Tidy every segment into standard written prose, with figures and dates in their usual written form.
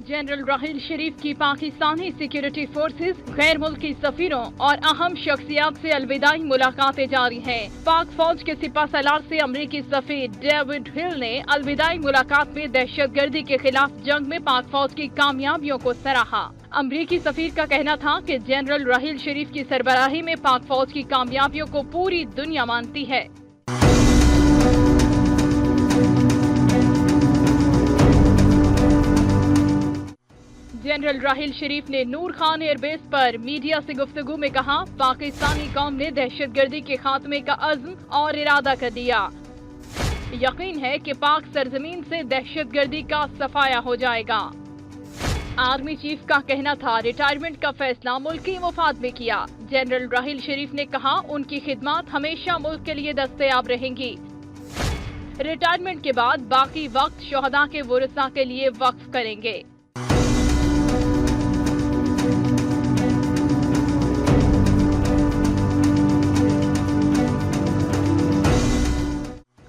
General Rahil शरीफ की Pakistani security forces, गैर मुल्की सफीरों और अहम शख्सियात से अलविदाई मुलाकातें जारी हैं। पाक फौज के सिपा सलार से अमरीकी सफीर डेविड हिल ने अलविदाई मुलाकात में दहशतगर्दी के खिलाफ जंग में पाक फौज की कामयाबियों को सराहा। अमरीकी सफीर का कहना था कि जनरल राहिल शरीफ की सरबराही में पाक फौज की कामयाबियों को पूरी दुनिया मानती है। जनरल राहिल शरीफ ने नूर खान एयरबेस पर मीडिया से गुफ्तगू में कहा, पाकिस्तानी कौम ने दहशतगर्दी के खात्मे का अज़्म और इरादा कर दिया। यकीन है कि पाक सरजमीन से दहशतगर्दी का सफाया हो जाएगा। आर्मी चीफ का कहना था, रिटायरमेंट का फैसला मुल्क की मुफाद में किया। जनरल राहिल शरीफ ने कहा, उनकी खिदमत हमेशा मुल्क के लिए दस्तयाब रहेंगी। रिटायरमेंट के बाद बाकी वक्त शोहदा के वरसा के लिए वक्फ करेंगे।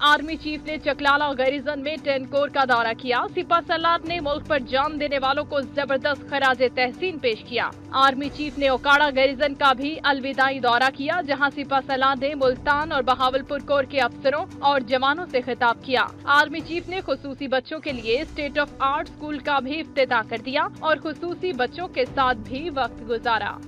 आर्मी चीफ ने चकलाला गैरिजन में 10 कोर का दौरा किया। सिपा सलार ने मुल्क पर जान देने वालों को जबरदस्त खराजे तहसीन पेश किया। आर्मी चीफ ने ओकाड़ा गैरिजन का भी अलविदाई दौरा किया, जहां सिपा सलार ने मुल्तान और बहावलपुर कोर के अफसरों और जवानों से खिताब किया। आर्मी चीफ ने खुसूसी बच्चों के लिए स्टेट ऑफ आर्ट स्कूल का भी इफ्तिताह कर दिया और खुसूसी बच्चों के साथ भी वक्त गुजारा।